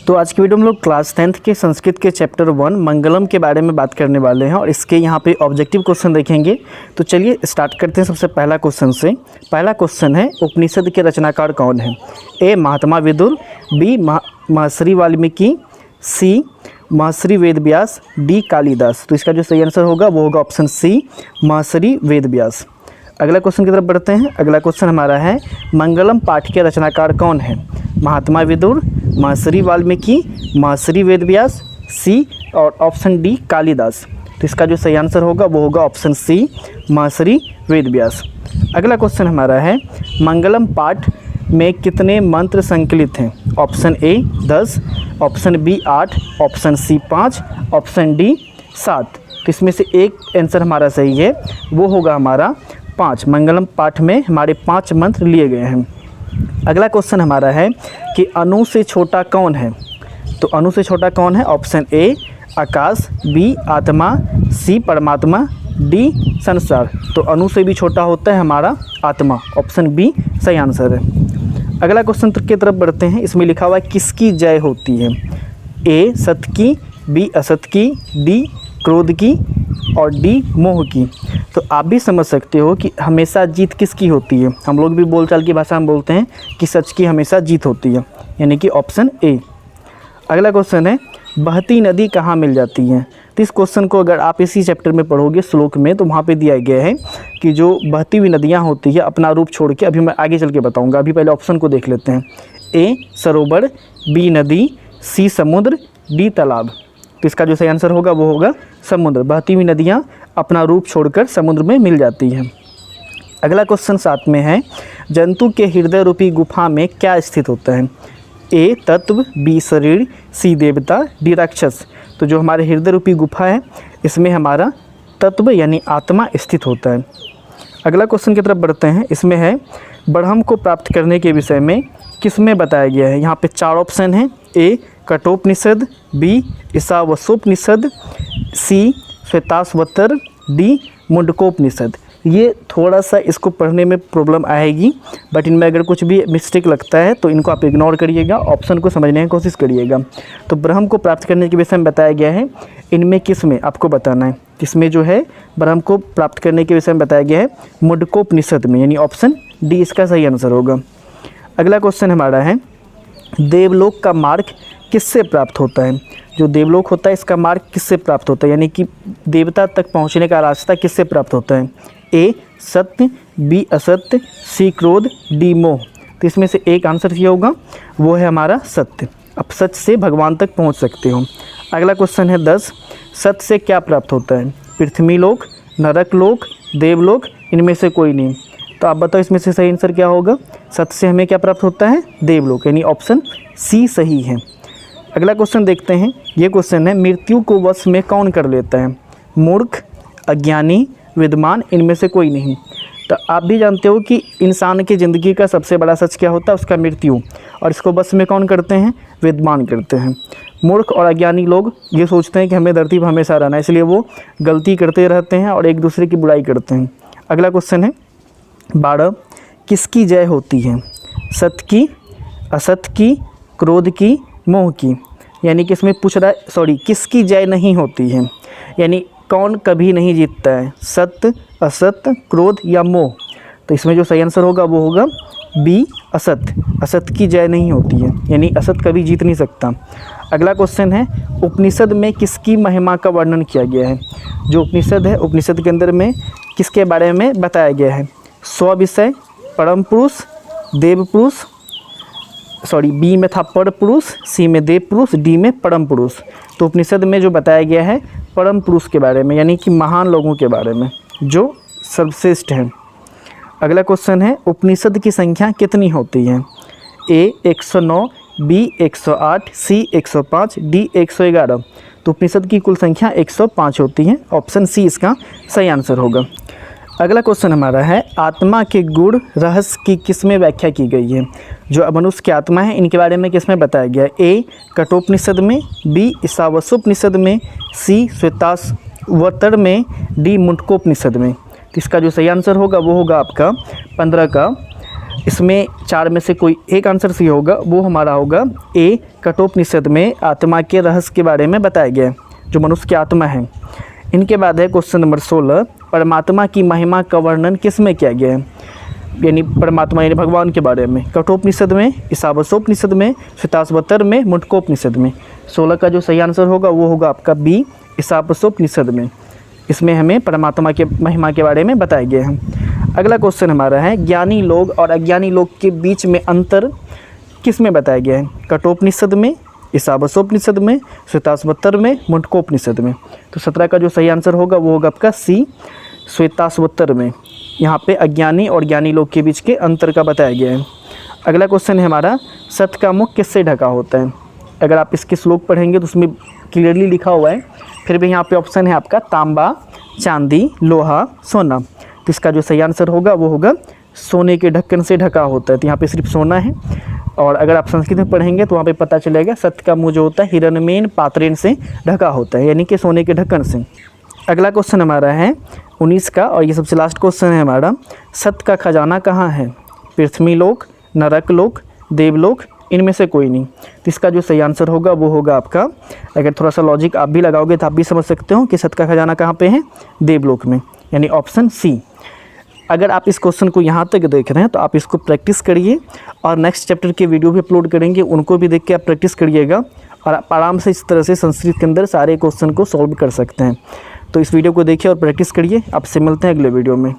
तो आज की वीडियो में हम लोग क्लास 10th के संस्कृत के चैप्टर 1 मंगलम के बारे में बात करने वाले हैं और इसके यहाँ पे ऑब्जेक्टिव क्वेश्चन देखेंगे। तो चलिए स्टार्ट करते हैं सबसे पहला क्वेश्चन से। पहला क्वेश्चन है, उपनिषद के रचनाकार कौन है? ए महात्मा विदुर, बी महर्षि वाल्मीकि, सी महर्षि वेदव्यास, डी कालिदास। तो इसका जो सही आंसर होगा वो होगा ऑप्शन सी महर्षि वेदव्यास। अगला क्वेश्चन की तरफ बढ़ते हैं। अगला क्वेश्चन हमारा है, मंगलम पाठ के रचनाकार कौन है? महात्मा विदुर, महर्षि वाल्मीकि, महर्षि वेदव्यास, सी और ऑप्शन डी कालिदास। तो इसका जो सही आंसर होगा वो होगा ऑप्शन सी महर्षि वेदव्यास। अगला क्वेश्चन हमारा है, मंगलम पाठ में कितने मंत्र संकलित हैं? Option A 10, option B 8, option C 5, option D 7। तो इसमें से एक आंसर हमारा सही है, वो होगा हमारा 5। मंगलम पाठ में हमारे 5 मंत्र लिए गए हैं। अगला क्वेश्चन हमारा है कि अणु से छोटा कौन है? तो अणु से छोटा कौन है? ऑप्शन ए आकाश, बी आत्मा, सी परमात्मा, डी संसार। तो अणु से भी छोटा होता है हमारा आत्मा। ऑप्शन बी सही आंसर है। अगला क्वेश्चन की तरफ बढ़ते हैं। इसमें लिखा हुआ है, किसकी जय होती है? ए सत्य की, बी असत की, डी क्रोध की और डी मोह की। तो आप भी समझ सकते हो कि हमेशा जीत किसकी होती है। हम लोग भी बोलचाल की भाषा में बोलते हैं कि सच की हमेशा जीत होती है, यानी कि ऑप्शन ए। अगला क्वेश्चन है, बहती नदी कहाँ मिल जाती है? तो इस क्वेश्चन को अगर आप इसी चैप्टर में पढ़ोगे श्लोक में, तो वहाँ पे दिया गया है कि जो बहती हुई नदियाँ होती है अपना रूप छोड़ के, अभी मैं आगे चल के बताऊँगा, अभी पहले ऑप्शन को देख लेते हैं। ए सरोवर, बी नदी, सी समुद्र, डी तालाब। तो इसका जो सही आंसर होगा वो होगा समुद्र। बहती हुई नदियाँ अपना रूप छोड़कर समुद्र में मिल जाती हैं। अगला क्वेश्चन 7 में है, जंतु के हृदय रूपी गुफा में क्या स्थित होता है? ए तत्व, बी शरीर, सी देवता, डी राक्षस। तो जो हमारे हृदय रूपी गुफा है इसमें हमारा तत्व यानी आत्मा स्थित होता है। अगला क्वेश्चन की तरफ बढ़ते हैं। इसमें है, ब्रह्म को प्राप्त करने के विषय में किसमें बताया गया है? यहाँ पे 4 ऑप्शन हैं। ए कठोपनिषद, बी ईशावास्योपनिषद, सी श्वेताश्वतर, डी मुंडकोपनिषद। ये थोड़ा सा इसको पढ़ने में प्रॉब्लम आएगी, बट इनमें अगर कुछ भी मिस्टेक लगता है तो इनको आप इग्नोर करिएगा, ऑप्शन को समझने की कोशिश करिएगा। तो ब्रह्म को प्राप्त करने के विषय में बताया गया है, इनमें किस में आपको बताना है? इसमें जो है ब्रह्म को प्राप्त करने के विषय में बताया गया है मुंडकोपनिषद में, यानी ऑप्शन डी इसका सही आंसर होगा। अगला क्वेश्चन हमारा है, देवलोक का मार्ग किससे प्राप्त होता है? जो देवलोक होता है इसका मार्ग किससे प्राप्त होता है, यानी कि देवता तक पहुंचने का रास्ता किससे प्राप्त होता है? ए सत्य, बी असत्य, सी क्रोध, डी मोह। तो इसमें से एक आंसर ये होगा, वो है हमारा सत्य। अब सत्य से भगवान तक पहुंच सकते हो। अगला क्वेश्चन है 10, सत्य से क्या प्राप्त होता है? पृथ्वी लोक, नरक लोक, देवलोक, इनमें से कोई नहीं। तो आप बताओ इसमें से सही आंसर क्या होगा? सत्य से हमें क्या प्राप्त होता है? देवलोक, यानी ऑप्शन सी सही है। अगला क्वेश्चन देखते हैं। ये क्वेश्चन है, मृत्यु को वश में कौन कर लेता है? मूर्ख, अज्ञानी, विद्वान, इनमें से कोई नहीं। तो आप भी जानते हो कि इंसान की ज़िंदगी का सबसे बड़ा सच क्या होता है? उसका मृत्यु। और इसको वश में कौन करते हैं? विद्वान करते हैं। मूर्ख और अज्ञानी लोग ये सोचते हैं कि हमें धरती पर हमेशा रहना है, इसलिए वो गलती करते रहते हैं और एक दूसरे की बुराई करते हैं। अगला क्वेश्चन है 12, किसकी जय होती है? सत्य की, असत्य की, क्रोध की, मोह की। यानी कि इसमें पूछ रहा है, किसकी जय नहीं होती है, यानी कौन कभी नहीं जीतता है? सत्य, असत्य, क्रोध या मोह। तो इसमें जो सही आंसर होगा वो होगा बी असत्य। असत्य की जय नहीं होती है, यानी असत्य कभी जीत नहीं सकता। अगला क्वेश्चन है, उपनिषद में किसकी महिमा का वर्णन किया गया है? जो उपनिषद है, उपनिषद के अंदर में किसके बारे में बताया गया है? स्व-विषय, परम पुरुष, देव पुरुष, बी में था पर पुरुष, सी में देव पुरुष, डी में परम पुरुष। तो उपनिषद में जो बताया गया है परम पुरुष के बारे में, यानी कि महान लोगों के बारे में जो सर्वश्रेष्ठ हैं। अगला क्वेश्चन है, उपनिषद की संख्या कितनी होती है? ए 109, बी 108, सी 105, डी 111। तो उपनिषद की कुल संख्या 105 होती है। ऑप्शन सी इसका सही आंसर होगा। अगला क्वेश्चन हमारा है, आत्मा के गुण रहस्य की किसमें व्याख्या की गई है? जो मनुष्य की आत्मा है इनके बारे में किसमें बताया गया है? ए कठोपनिषद में, बी ईशावास्योपनिषद में, सी श्वेताश्वतर में, डी मुंडकोपनिषद में। तो इसका जो सही आंसर होगा वो होगा आपका 15 का इसमें 4 में से कोई एक आंसर सही होगा, वो हमारा होगा ए कठोपनिषद में आत्मा के रहस्य के बारे में बताया गया है, जो मनुष्य की आत्मा है। इनके बाद है क्वेश्चन नंबर 16, परमात्मा की महिमा का वर्णन किस में किया गया है? यानी परमात्मा यानी भगवान के बारे में। कठोपनिषद में, ईशावास्योपनिषद में, श्वेताश्वतर में, मुंडकोपनिषद में। 16 का जो सही आंसर होगा वो होगा आपका बी, ईशावास्योपनिषद में। इसमें हमें परमात्मा के महिमा के बारे में बताया गया है। अगला क्वेश्चन हमारा है, ज्ञानी लोग और अज्ञानी लोग के बीच में अंतर किस में बताया गया है? कठोपनिषद में, ईशावास्योपनिषद में, श्वेताश्वतर में, मुंडकोपनिषद में। तो 17 का जो सही आंसर होगा वो होगा आपका सी, श्वेताश्वतर में। यहाँ पे अज्ञानी और ज्ञानी लोग के बीच के अंतर का बताया गया है। अगला क्वेश्चन है हमारा, सत्य का मुख किससे ढका होता है? अगर आप इसके श्लोक पढ़ेंगे तो उसमें क्लियरली लिखा हुआ है, फिर भी यहाँ पे ऑप्शन है आपका तांबा, चांदी, लोहा, सोना। तो इसका जो सही आंसर होगा वो होगा सोने के ढक्कन से ढका होता है। तो यहाँ पे सिर्फ सोना है। और अगर आप संस्कृत में पढ़ेंगे तो वहाँ पे पता चलेगा सत्य का मुँह जो होता है हिरण्मयेन पात्रेन से ढका होता है, यानी कि सोने के ढक्कन से। अगला क्वेश्चन हमारा है 19 का, और ये सबसे लास्ट क्वेश्चन है हमारा, सत्य का खजाना कहाँ है? पृथ्वी लोक, नरक लोक, देवलोक, इनमें से कोई नहीं। तो इसका जो सही आंसर होगा वो होगा आपका, अगर थोड़ा सा लॉजिक आप भी लगाओगे तो आप भी समझ सकते हो कि सत्य का खजाना कहाँ पे है? देवलोक में, यानी ऑप्शन सी। अगर आप इस क्वेश्चन को यहाँ तक देख रहे हैं तो आप इसको प्रैक्टिस करिए, और नेक्स्ट चैप्टर के वीडियो भी अपलोड करेंगे, उनको भी देख के आप प्रैक्टिस करिएगा, और आप आराम से इस तरह से संस्कृत के अंदर सारे क्वेश्चन को सॉल्व कर सकते हैं। तो इस वीडियो को देखिए और प्रैक्टिस करिए। आपसे मिलते हैं अगले वीडियो में।